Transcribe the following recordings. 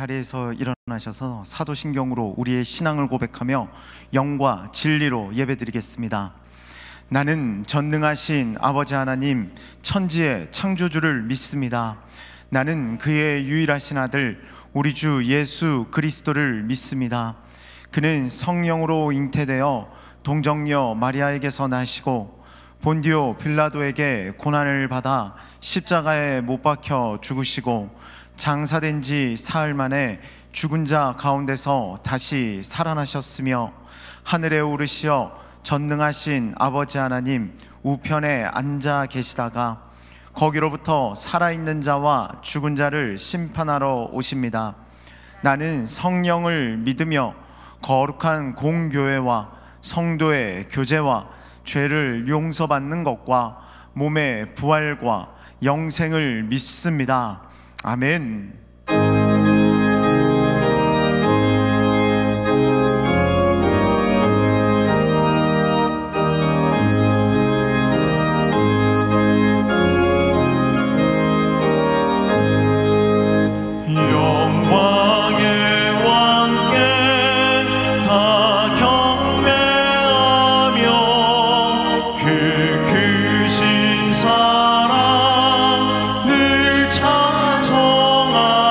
자리에서 일어나셔서 사도신경으로 우리의 신앙을 고백하며 영과 진리로 예배드리겠습니다. 나는 전능하신 아버지 하나님 천지의 창조주를 믿습니다. 나는 그의 유일하신 아들 우리 주 예수 그리스도를 믿습니다. 그는 성령으로 잉태되어 동정녀 마리아에게서 나시고 본디오 빌라도에게 고난을 받아 십자가에 못 박혀 죽으시고 장사된 지 사흘 만에 죽은 자 가운데서 다시 살아나셨으며 하늘에 오르시어 전능하신 아버지 하나님 우편에 앉아 계시다가 거기로부터 살아있는 자와 죽은 자를 심판하러 오십니다. 나는 성령을 믿으며 거룩한 공교회와 성도의 교제와 죄를 용서받는 것과 몸의 부활과 영생을 믿습니다. 아멘. 크신 사랑 늘 찬송하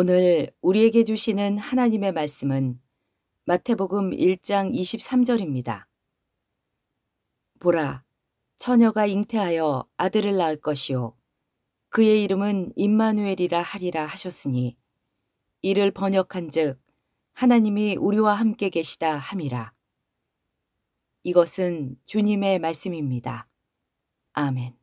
오늘 우리에게 주시는 하나님의 말씀은 마태복음 1장 23절입니다. 보라, 처녀가 잉태하여 아들을 낳을 것이요 그의 이름은 임마누엘이라 하리라 하셨으니 이를 번역한즉 하나님이 우리와 함께 계시다 함이라. 이것은 주님의 말씀입니다. 아멘.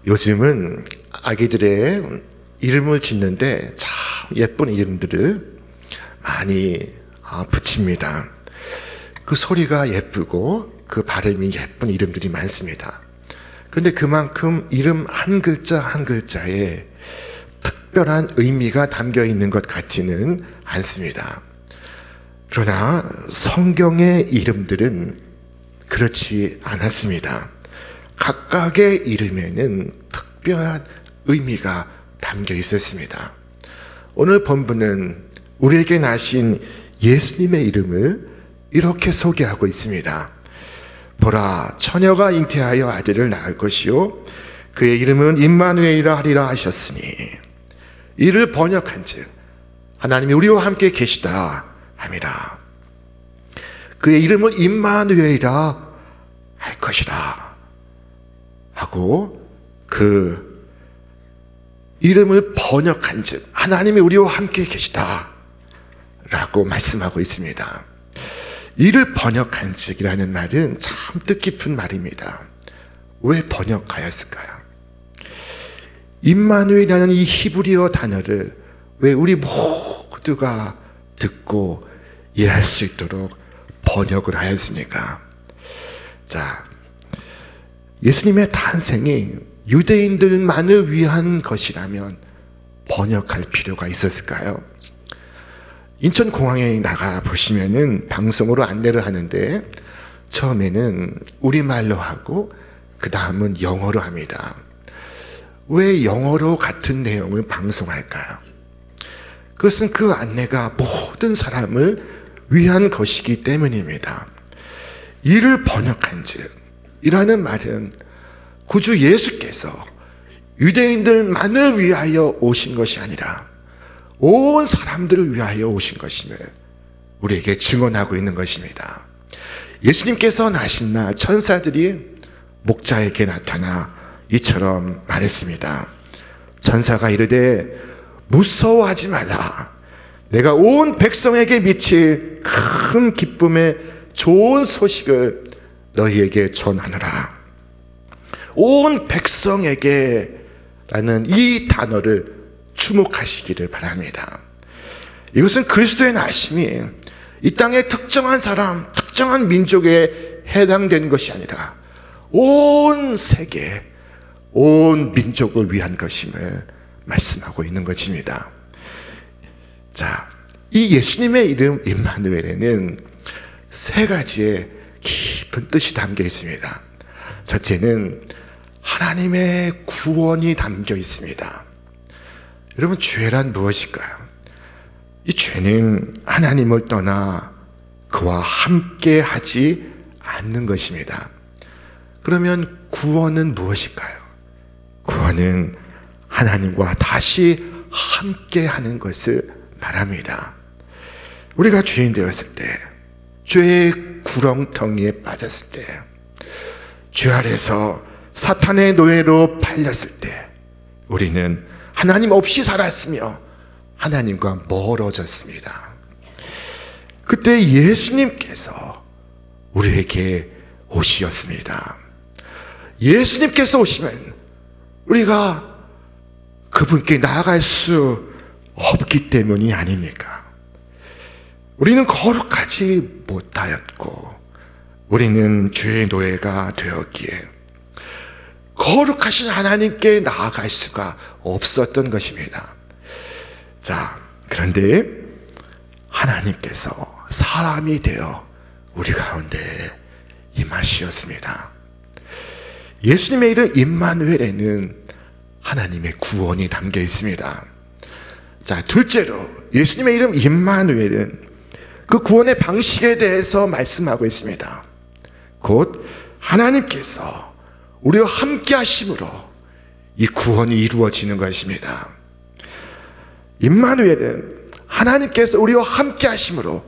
요즘은 아기들의 이름을 짓는데 참 예쁜 이름들을 많이 붙입니다. 그 소리가 예쁘고 그 발음이 예쁜 이름들이 많습니다. 그런데 그만큼 이름 한 글자 한 글자에 특별한 의미가 담겨 있는 것 같지는 않습니다. 그러나 성경의 이름들은 그렇지 않았습니다. 각각의 이름에는 특별한 의미가 담겨 있었습니다. 오늘 본문은 우리에게 나신 예수님의 이름을 이렇게 소개하고 있습니다. 보라, 처녀가 잉태하여 아들을 낳을 것이요 그의 이름은 임마누엘이라 하리라 하셨으니 이를 번역한즉 하나님이 우리와 함께 계시다 함이라. 그의 이름을 임마누엘이라 할 것이라 하고 그 이름을 번역한즉 하나님이 우리와 함께 계시다 라고 말씀하고 있습니다. 이를 번역한즉이라는 말은 참 뜻깊은 말입니다. 왜 번역하였을까요? 임마누엘이라는 이 히브리어 단어를 왜 우리 모두가 듣고 이해할 수 있도록 번역을 하였습니까? 자, 예수님의 탄생이 유대인들만을 위한 것이라면 번역할 필요가 있었을까요? 인천공항에 나가 보시면은 방송으로 안내를 하는데 처음에는 우리말로 하고 그 다음은 영어로 합니다. 왜 영어로 같은 내용을 방송할까요? 그것은 그 안내가 모든 사람을 위한 것이기 때문입니다. 이를 번역한즉 이라는 말은 구주 예수께서 유대인들만을 위하여 오신 것이 아니라 온 사람들을 위하여 오신 것임을 우리에게 증언하고 있는 것입니다. 예수님께서 나신 날 천사들이 목자에게 나타나 이처럼 말했습니다. 천사가 이르되 무서워하지 말라. 내가 온 백성에게 미칠 큰 기쁨의 좋은 소식을 너희에게 전하노라. 온 백성에게 라는 이 단어를 주목하시기를 바랍니다. 이것은 그리스도의 나심이 이 땅의 특정한 사람, 특정한 민족에 해당되는 것이 아니라 온 세계, 온 민족을 위한 것임을 말씀하고 있는 것입니다. 자, 이 예수님의 이름 임마누엘에는 세 가지의 깊은 뜻이 담겨 있습니다. 첫째는 하나님의 구원이 담겨 있습니다. 여러분, 죄란 무엇일까요? 이 죄는 하나님을 떠나 그와 함께 하지 않는 것입니다. 그러면 구원은 무엇일까요? 구원은 하나님과 다시 함께 하는 것을 말합니다. 우리가 죄인 되었을 때, 죄의 구렁텅이에 빠졌을 때, 죄 아래서 사탄의 노예로 팔렸을 때 우리는 하나님 없이 살았으며 하나님과 멀어졌습니다. 그때 예수님께서 우리에게 오시었습니다. 예수님께서 오시면 우리가 그분께 나아갈 수 없기 때문이 아닙니까? 우리는 거룩하지 못하였고 우리는 죄의 노예가 되었기에 거룩하신 하나님께 나아갈 수가 없었던 것입니다. 자, 그런데 하나님께서 사람이 되어 우리 가운데 임하시었습니다. 예수님의 이름 임마누엘에는 하나님의 구원이 담겨 있습니다. 자, 둘째로 예수님의 이름 임마누엘은 그 구원의 방식에 대해서 말씀하고 있습니다. 곧 하나님께서 우리와 함께 하심으로 이 구원이 이루어지는 것입니다. 임마누엘은 하나님께서 우리와 함께 하심으로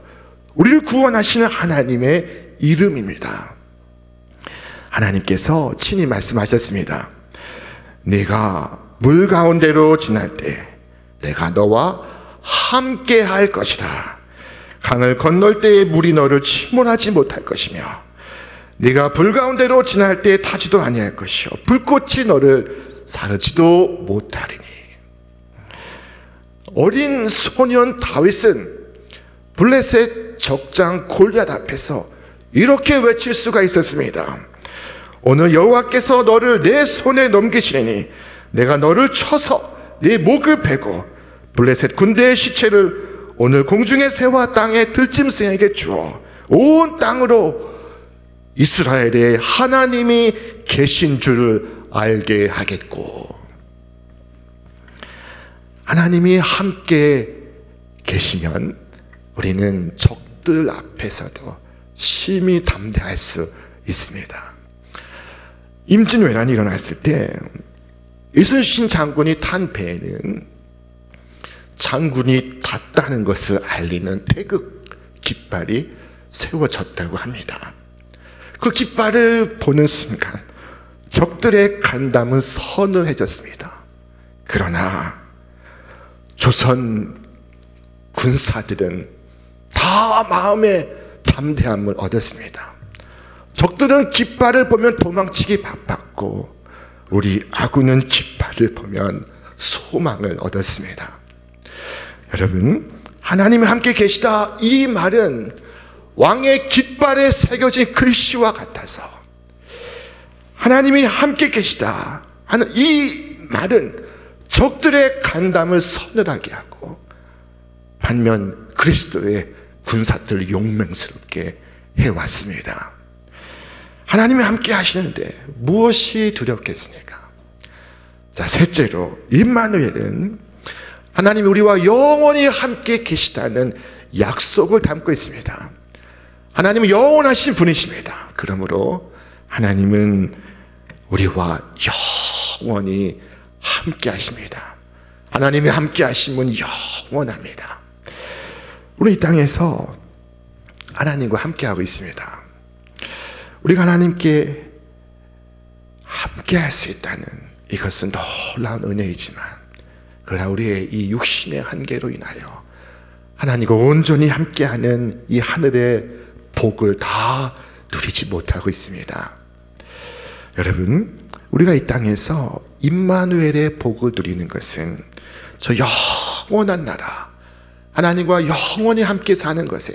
우리를 구원하시는 하나님의 이름입니다. 하나님께서 친히 말씀하셨습니다. 네가 물 가운데로 지날 때 내가 너와 함께 할 것이다. 강을 건널 때에 물이 너를 침몰하지 못할 것이며 네가 불 가운데로 지날 때에 타지도 아니할 것이요 불꽃이 너를 사르지도 못하리니. 어린 소년 다윗은 블레셋 적장 골리앗 앞에서 이렇게 외칠 수가 있었습니다. 오늘 여호와께서 너를 내 손에 넘기시리니 내가 너를 쳐서 네 목을 베고 블레셋 군대의 시체를 오늘 공중의 새와 땅의 들짐승에게 주어 온 땅으로 이스라엘의 하나님이 계신 줄을 알게 하겠고. 하나님이 함께 계시면 우리는 적들 앞에서도 심히 담대할 수 있습니다. 임진왜란이 일어났을 때 이순신 장군이 탄 배에는 장군이 탔다는 것을 알리는 태극 깃발이 세워졌다고 합니다. 그 깃발을 보는 순간 적들의 간담은 서늘해졌습니다. 그러나 조선 군사들은 다 마음의 담대함을 얻었습니다. 적들은 깃발을 보면 도망치기 바빴고 우리 아군은 깃발을 보면 소망을 얻었습니다. 여러분, 하나님이 함께 계시다, 이 말은 왕의 깃발에 새겨진 글씨와 같아서 하나님이 함께 계시다 하는 이 말은 적들의 간담을 서늘하게 하고 반면 그리스도의 군사들을 용맹스럽게 해왔습니다. 하나님이 함께 하시는데 무엇이 두렵겠습니까? 자, 셋째로 임마누엘은 하나님이 우리와 영원히 함께 계시다는 약속을 담고 있습니다. 하나님은 영원하신 분이십니다. 그러므로 하나님은 우리와 영원히 함께 하십니다. 하나님이 함께 하심은 영원합니다. 우리 이 땅에서 하나님과 함께 하고 있습니다. 우리가 하나님께 함께 할 수 있다는 이것은 놀라운 은혜이지만 그러나 우리의 이 육신의 한계로 인하여 하나님과 온전히 함께하는 이 하늘의 복을 다 누리지 못하고 있습니다. 여러분, 우리가 이 땅에서 임마누엘의 복을 누리는 것은 저 영원한 나라 하나님과 영원히 함께 사는 것에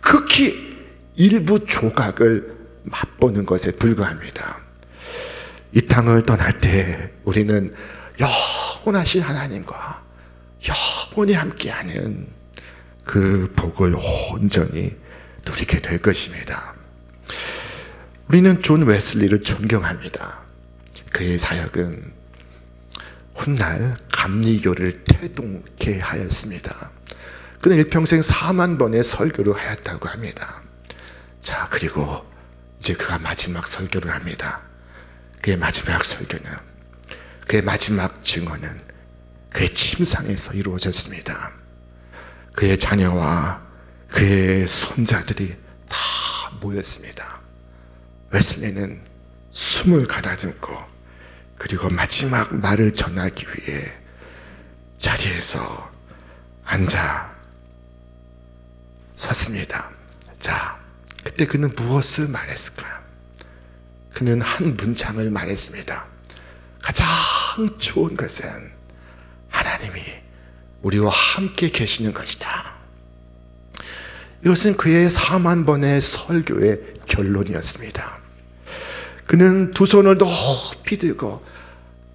극히 일부 조각을 맛보는 것에 불과합니다. 이 땅을 떠날 때 우리는 영원하신 하나님과 영원히 함께하는 그 복을 온전히 누리게 될 것입니다. 우리는 존 웨슬리를 존경합니다. 그의 사역은 훗날 감리교를 태동케 하였습니다. 그는 일평생 4만 번의 설교를 하였다고 합니다. 자, 그리고 이제 그가 마지막 설교를 합니다. 그의 마지막 설교는, 그의 마지막 증언은 그의 침상에서 이루어졌습니다. 그의 자녀와 그의 손자들이 다 모였습니다. 웨슬리는 숨을 가다듬고 그리고 마지막 말을 전하기 위해 자리에서 앉아 섰습니다. 자, 그때 그는 무엇을 말했을까? 그는 한 문장을 말했습니다. 가장 좋은 것은 하나님이 우리와 함께 계시는 것이다. 이것은 그의 4만 번의 설교의 결론이었습니다. 그는 두 손을 높이 들고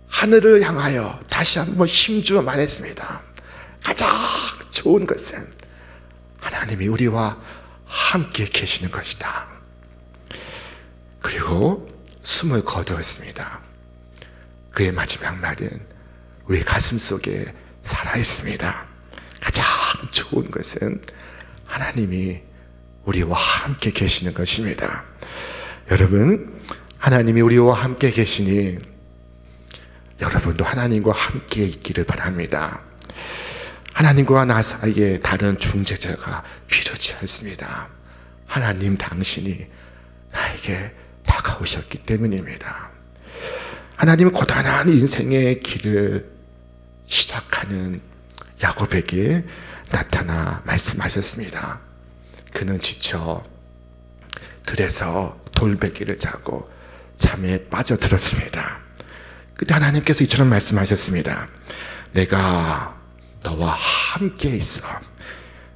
하늘을 향하여 다시 한번 힘주어 말했습니다. 가장 좋은 것은 하나님이 우리와 함께 계시는 것이다. 그리고 숨을 거두었습니다. 그의 마지막 말은 우리 가슴 속에 살아있습니다. 가장 좋은 것은 하나님이 우리와 함께 계시는 것입니다. 여러분, 하나님이 우리와 함께 계시니 여러분도 하나님과 함께 있기를 바랍니다. 하나님과 나 사이에 다른 중재자가 필요치 않습니다. 하나님 당신이 나에게 다가오셨기 때문입니다. 하나님은 고단한 인생의 길을 시작하는 야곱에게 나타나 말씀하셨습니다. 그는 지쳐 들에서 돌베개를 자고 잠에 빠져들었습니다. 그때 하나님께서 이처럼 말씀하셨습니다. 내가 너와 함께 있어.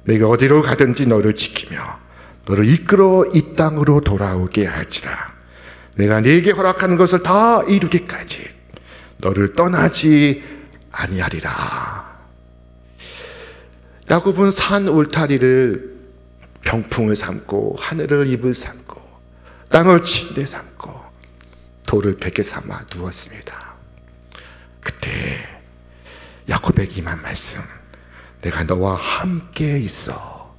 내가 어디로 가든지 너를 지키며 너를 이끌어 이 땅으로 돌아오게 할지라. 내가 네게 허락하는 것을 다 이루기까지 너를 떠나지 아니하리라. 야곱은 산 울타리를 병풍을 삼고 하늘을 입을 삼고 땅을 침대 삼고 돌을 베개 삼아 누웠습니다. 그때 야곱에게 임한 말씀, 내가 너와 함께 있어.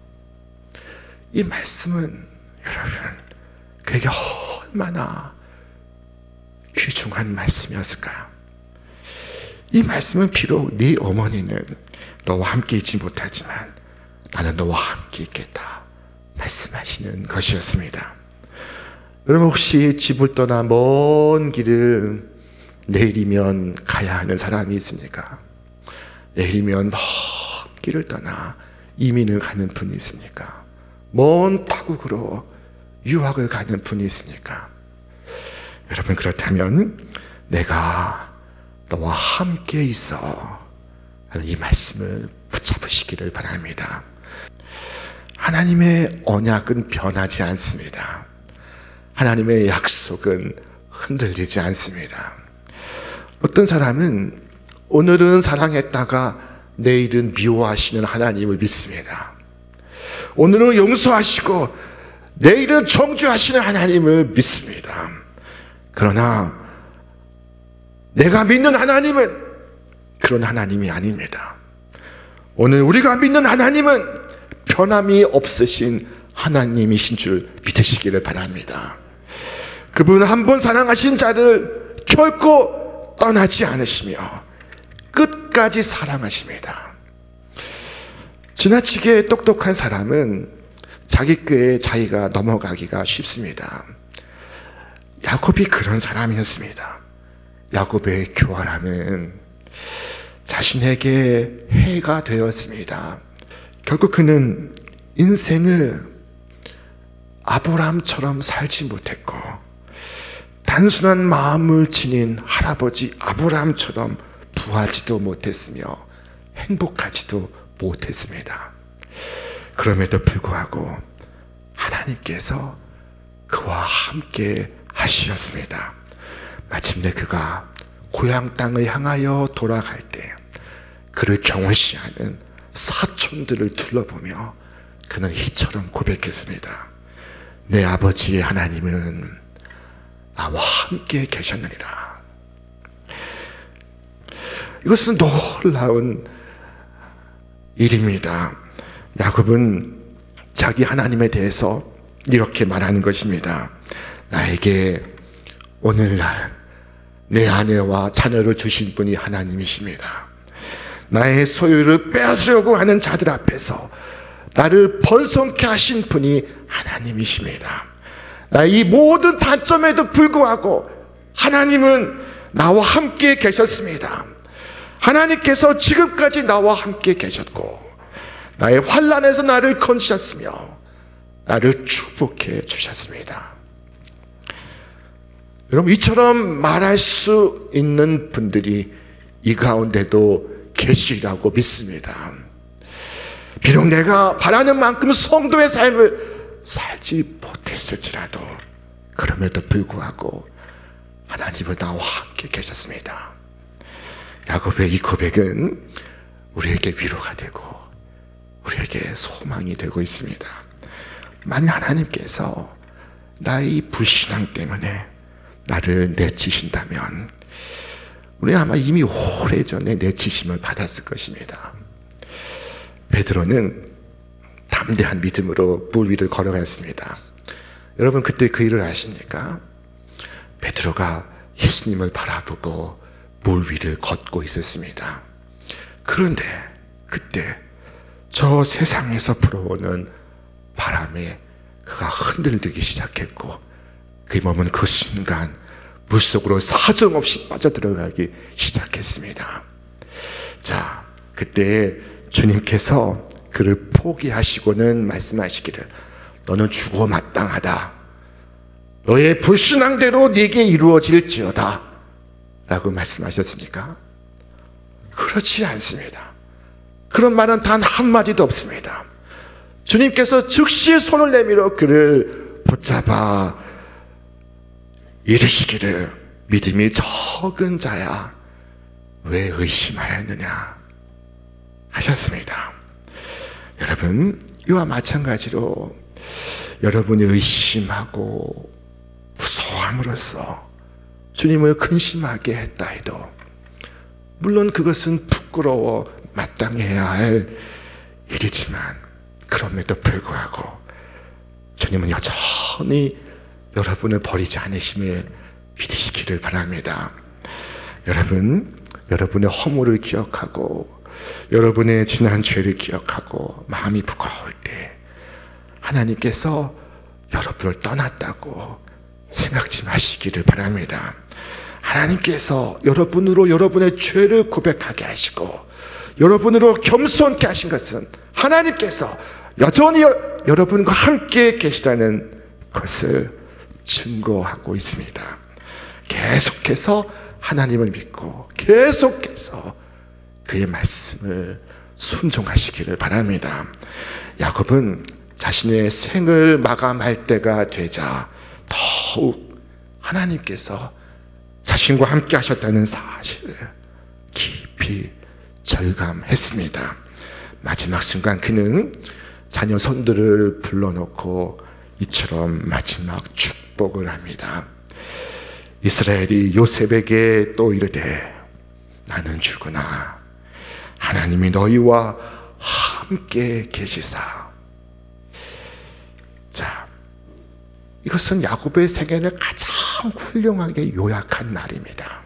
이 말씀은 여러분 그에게 얼마나 귀중한 말씀이었을까요? 이 말씀은 비록 네 어머니는 너와 함께 있지 못하지만 나는 너와 함께 있겠다 말씀하시는 것이었습니다. 여러분 혹시 집을 떠나 먼 길을 내일이면 가야 하는 사람이 있습니까? 내일이면 먼 길을 떠나 이민을 가는 분이 있습니까? 먼 타국으로 유학을 가는 분이 있습니까? 여러분 그렇다면 내가 너와 함께 있어 하는 이 말씀을 붙잡으시기를 바랍니다. 하나님의 언약은 변하지 않습니다. 하나님의 약속은 흔들리지 않습니다. 어떤 사람은 오늘은 사랑했다가 내일은 미워하시는 하나님을 믿습니다. 오늘은 용서하시고 내일은 정죄하시는 하나님을 믿습니다. 그러나 내가 믿는 하나님은 그런 하나님이 아닙니다. 오늘 우리가 믿는 하나님은 변함이 없으신 하나님이신 줄 믿으시기를 바랍니다. 그분은 한 번 사랑하신 자를 결코 떠나지 않으시며 끝까지 사랑하십니다. 지나치게 똑똑한 사람은 자기 꾀에 자기가 넘어가기가 쉽습니다. 야곱이 그런 사람이었습니다. 야곱의 교활함은 자신에게 해가 되었습니다. 결국 그는 인생을 아브라함처럼 살지 못했고 단순한 마음을 지닌 할아버지 아브라함처럼 부하지도 못했으며 행복하지도 못했습니다. 그럼에도 불구하고 하나님께서 그와 함께 하시었습니다. 마침내 그가 고향 땅을 향하여 돌아갈 때 그를 경외시하는 사촌들을 둘러보며 그는 이처럼 고백했습니다. 내 아버지의 하나님은 나와 함께 계셨느니라. 이것은 놀라운 일입니다. 야곱은 자기 하나님에 대해서 이렇게 말하는 것입니다. 나에게 오늘날 내 아내와 자녀를 주신 분이 하나님이십니다. 나의 소유를 빼앗으려고 하는 자들 앞에서 나를 번성케 하신 분이 하나님이십니다. 나의 이 모든 단점에도 불구하고 하나님은 나와 함께 계셨습니다. 하나님께서 지금까지 나와 함께 계셨고 나의 환난에서 나를 건지셨으며 나를 축복해 주셨습니다. 여러분 이처럼 말할 수 있는 분들이 이 가운데도 계시라고 믿습니다. 비록 내가 바라는 만큼 성도의 삶을 살지 못했을지라도 그럼에도 불구하고 하나님은 나와 함께 계셨습니다. 야곱의 이 고백은 우리에게 위로가 되고 우리에게 소망이 되고 있습니다. 만약 하나님께서 나의 불신앙 때문에 나를 내치신다면 우리는 아마 이미 오래전에 내치심을 받았을 것입니다. 베드로는 담대한 믿음으로 물 위를 걸어갔습니다. 여러분 그때 그 일을 아십니까? 베드로가 예수님을 바라보고 물 위를 걷고 있었습니다. 그런데 그때 저 세상에서 불어오는 바람에 그가 흔들리기 시작했고 그의 몸은 그 순간 물속으로 사정없이 빠져들어가기 시작했습니다. 자, 그때 주님께서 그를 포기하시고는 말씀하시기를 너는 죽어 마땅하다. 너의 불신앙대로 네게 이루어질지어다 라고 말씀하셨습니까? 그렇지 않습니다. 그런 말은 단 한마디도 없습니다. 주님께서 즉시 손을 내밀어 그를 붙잡아 이르시기를 믿음이 적은 자야 왜 의심하였느냐 하셨습니다. 여러분, 이와 마찬가지로 여러분이 의심하고 무서워함으로써 주님을 근심하게 했다 해도 물론 그것은 부끄러워 마땅해야 할 일이지만 그럼에도 불구하고 주님은 여전히 여러분을 버리지 않으심을 믿으시기를 바랍니다. 여러분, 여러분의 허물을 기억하고 여러분의 지난 죄를 기억하고 마음이 무거울 때 하나님께서 여러분을 떠났다고 생각지 마시기를 바랍니다. 하나님께서 여러분으로 여러분의 죄를 고백하게 하시고 여러분으로 겸손케 하신 것은 하나님께서 여전히 여러분과 함께 계시다는 것을 증거하고 있습니다. 계속해서 하나님을 믿고 계속해서 그의 말씀을 순종하시기를 바랍니다. 야곱은 자신의 생을 마감할 때가 되자 더욱 하나님께서 자신과 함께 하셨다는 사실을 깊이 절감했습니다. 마지막 순간 그는 자녀 손들을 불러놓고 이처럼 마지막 축복을 합니다. 이스라엘이 요셉에게 또 이르되 나는 죽으나 하나님이 너희와 함께 계시사. 자, 이것은 야곱의 생애를 가장 훌륭하게 요약한 말입니다.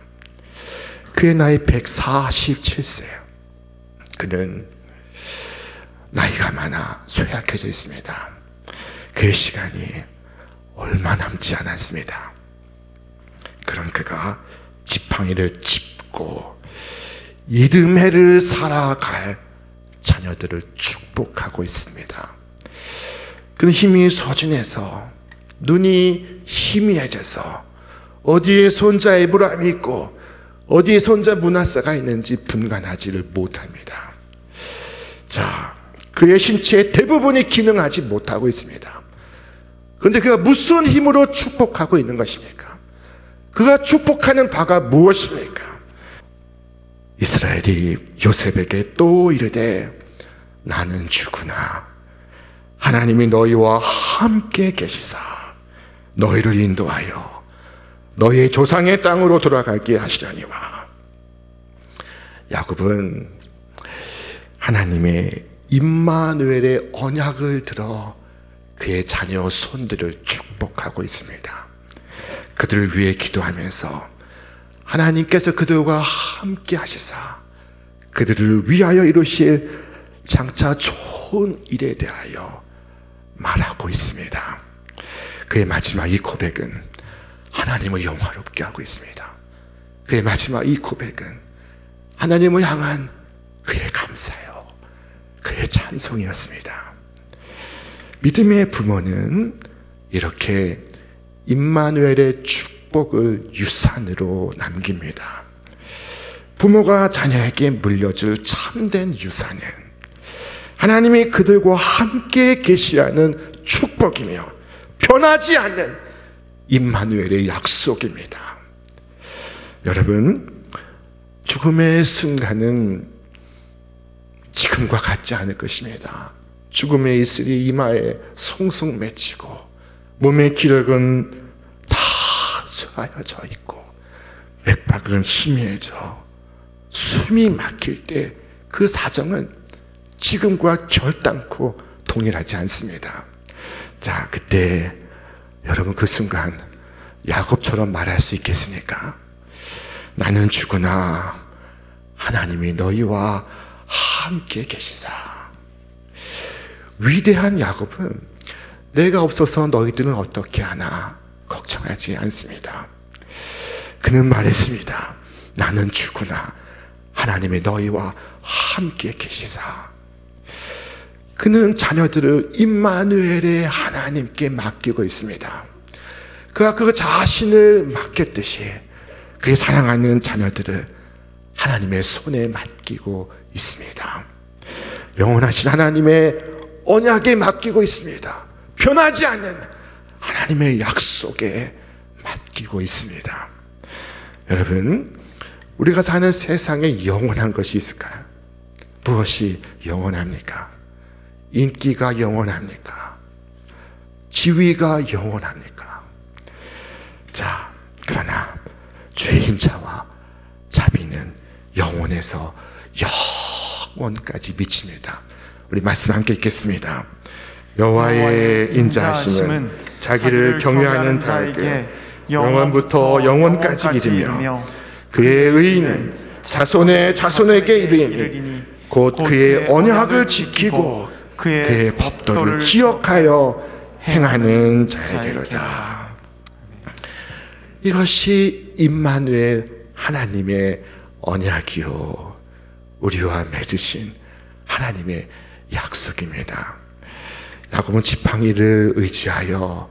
그의 나이 147세. 그는 나이가 많아 쇠약해져 있습니다. 그의 시간이 얼마 남지 않았습니다. 그런 그가 지팡이를 짚고 이듬해를 살아갈 자녀들을 축복하고 있습니다. 그는 힘이 소진해서 눈이 희미해져서 어디에 손자 에브라임이 있고 어디에 손자 므낫세가 있는지 분간하지를 못합니다. 자, 그의 신체의 대부분이 기능하지 못하고 있습니다. 그런데 그가 무슨 힘으로 축복하고 있는 것입니까? 그가 축복하는 바가 무엇입니까? 이스라엘이 요셉에게 또 이르되 나는 죽으나 하나님이 너희와 함께 계시사 너희를 인도하여 너희의 조상의 땅으로 돌아가게 하시려니와. 야곱은 하나님의 임마누엘의 언약을 들어 그의 자녀 손들을 축복하고 있습니다. 그들을 위해 기도하면서 하나님께서 그들과 함께 하시사 그들을 위하여 이루실 장차 좋은 일에 대하여 말하고 있습니다. 그의 마지막 이 고백은 하나님을 영화롭게 하고 있습니다. 그의 마지막 이 고백은 하나님을 향한 그의 감사요, 그의 찬송이었습니다. 믿음의 부모는 이렇게 임마누엘의 축복을 유산으로 남깁니다. 부모가 자녀에게 물려줄 참된 유산은 하나님이 그들과 함께 계시라는 축복이며 변하지 않는 임마누엘의 약속입니다. 여러분, 죽음의 순간은 지금과 같지 않을 것입니다. 죽음의 이슬이 이마에 송송 맺히고 몸의 기력은 다 쇠하여져 있고 맥박은 희미해져 숨이 막힐 때 그 사정은 지금과 결단코 동일하지 않습니다. 자, 그때 여러분 그 순간 야곱처럼 말할 수 있겠습니까? 나는 죽으나 하나님이 너희와 함께 계시사. 위대한 야곱은 내가 없어서 너희들은 어떻게 하나 걱정하지 않습니다. 그는 말했습니다. 나는 죽으나 하나님의 너희와 함께 계시사. 그는 자녀들을 임마누엘의 하나님께 맡기고 있습니다. 그가 그 자신을 맡겼듯이 그의 사랑하는 자녀들을 하나님의 손에 맡기고 있습니다. 영원하신 하나님의 언약에 맡기고 있습니다. 변하지 않는 하나님의 약속에 맡기고 있습니다. 여러분, 우리가 사는 세상에 영원한 것이 있을까요? 무엇이 영원합니까? 인기가 영원합니까? 지위가 영원합니까? 자, 그러나 죄인 자와 자비는 영원에서 영원까지 미칩니다. 우리 말씀 함께 읽겠습니다. 여호와의 인자하심은 자기를 경외하는 자에게 영원부터 영원까지 이르며 그의 의인은 자손의 자손에게 이르니 곧 그의 언약을 지키고 그의 법도를 기억하여 행하는 자에게로다. 이것이 임마누엘 하나님의 언약이요 우리와 맺으신 하나님의 약속입니다. 야곱은 지팡이를 의지하여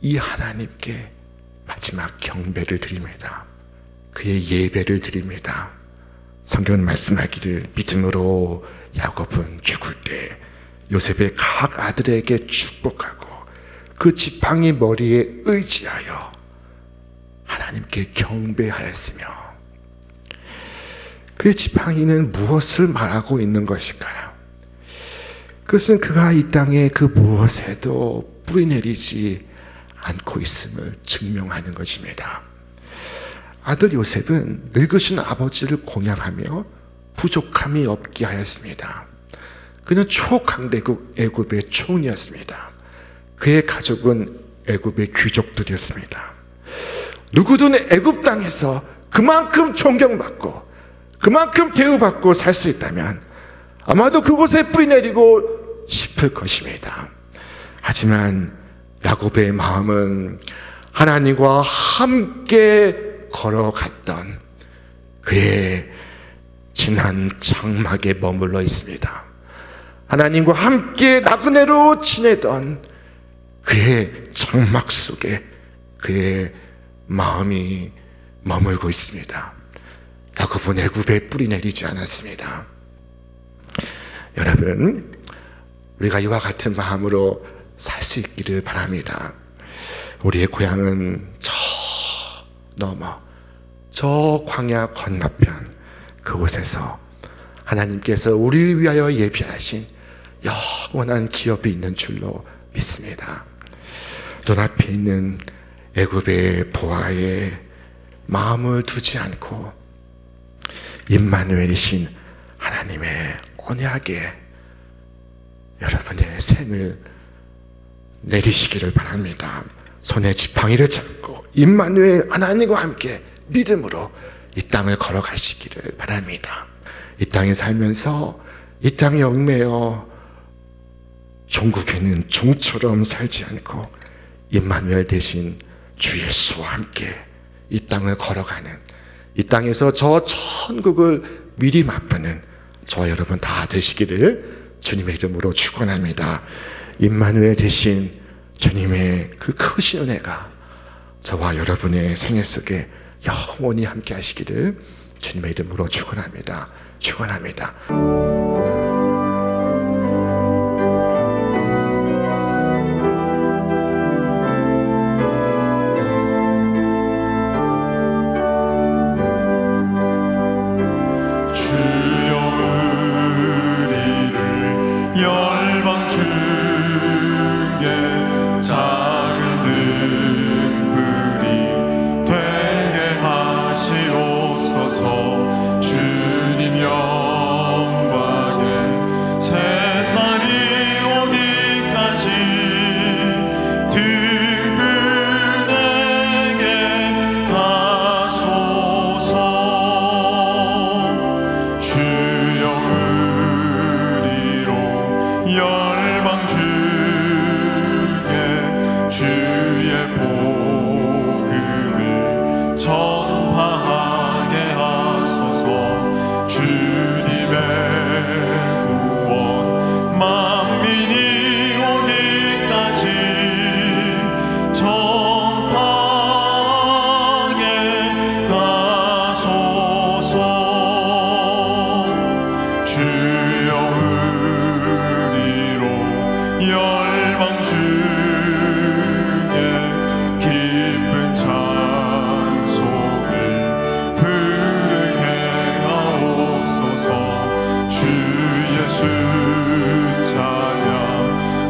이 하나님께 마지막 경배를 드립니다. 그의 예배를 드립니다. 성경은 말씀하기를 믿음으로 야곱은 죽을 때 요셉의 각 아들에게 축복하고 그 지팡이 머리에 의지하여 하나님께 경배하였으며, 그의 지팡이는 무엇을 말하고 있는 것일까요? 그것은 그가 이 땅에 그 무엇에도 뿌리내리지 않고 있음을 증명하는 것입니다. 아들 요셉은 늙으신 아버지를 공양하며 부족함이 없게 하였습니다. 그는 초강대국 애굽의 총리였습니다. 그의 가족은 애굽의 귀족들이었습니다. 누구든 애굽 땅에서 그만큼 존경받고 그만큼 대우받고 살 수 있다면 아마도 그곳에 뿌리내리고 싶을 것입니다. 하지만 야곱의 마음은 하나님과 함께 걸어갔던 그의 지난 장막에 머물러 있습니다. 하나님과 함께 나그네로 지내던 그의 장막 속에 그의 마음이 머물고 있습니다. 야곱은 애굽에 뿌리내리지 않았습니다. 여러분, 우리가 이와 같은 마음으로 살 수 있기를 바랍니다. 우리의 고향은 저 넘어 저 광야 건너편 그곳에서 하나님께서 우리를 위하여 예비하신 영원한 기업이 있는 줄로 믿습니다. 눈앞에 있는 애굽의 보아에 마음을 두지 않고 임마누엘이신 하나님의 언약에 여러분의 생을 내리시기를 바랍니다. 손에 지팡이를 잡고 임마누엘 하나님과 함께 믿음으로 이 땅을 걸어가시기를 바랍니다. 이 땅에 살면서 이 땅에 얽매여 종국에는 종처럼 살지 않고 임마누엘 대신 주 예수와 함께 이 땅을 걸어가는, 이 땅에서 저 천국을 미리 맛보는 저와 여러분 다 되시기를 주님의 이름으로 축원합니다. 임마누엘 대신 주님의 그 크신 은혜가 저와 여러분의 생애 속에 영원히 함께 하시기를 주님의 이름으로 축원합니다. 축원합니다. 주님 영광 주의 복음을 전파하게 하소서. 주님의 구원 만민이 오기까지 전파하게 하소서. 주여 우리로 열방 중에 기쁜 찬송을 부르게 하옵소서. 주 예수 찬양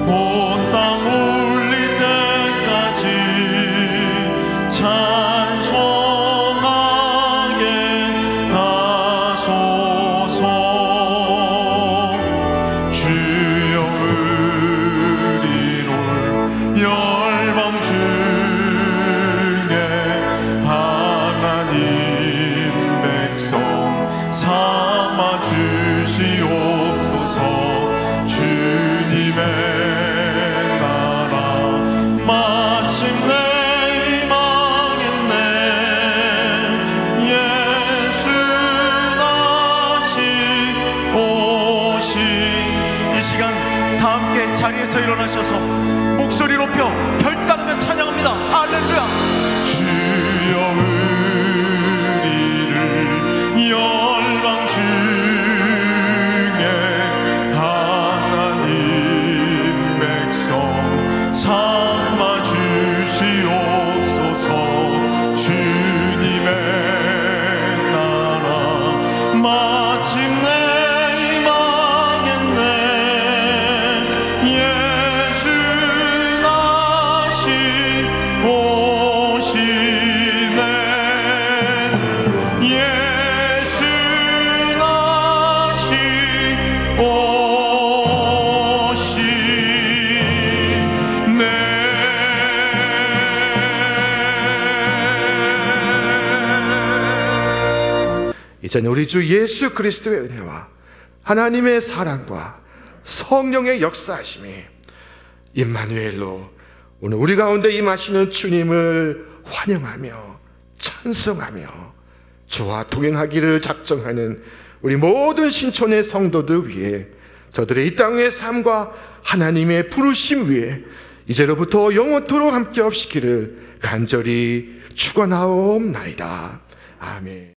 온 땅 울릴 때까지 찬송하게 하소서. 주여 우리를 열방 중에 하나님 백성 삼아 주시옵소서. 주님의 나라 마침내 임하겠네. 예수 다시 오시. 이 시간 다 함께 자리에서 일어나셔서 목소리 높여 별 따르며 찬양합니다. 할렐루야. 주여 우리를 열방 중에 하나님 백성 삼아 주시옵소서. 주님의 나라 마침내 임하겠네. 예수 다시 오시네. 예수 다시 오시네. 이제는 우리 주 예수 그리스도의 은혜와 하나님의 사랑과 성령의 역사하심이 임마누엘로 오늘 우리 가운데 임하시는 주님을 환영하며 찬송하며 주와 동행하기를 작정하는 우리 모든 신촌의 성도들 위해 저들의 이 땅의 삶과 하나님의 부르심 위에 이제로부터 영원토록 함께 없시기를 간절히 축원하옵나이다. 아멘.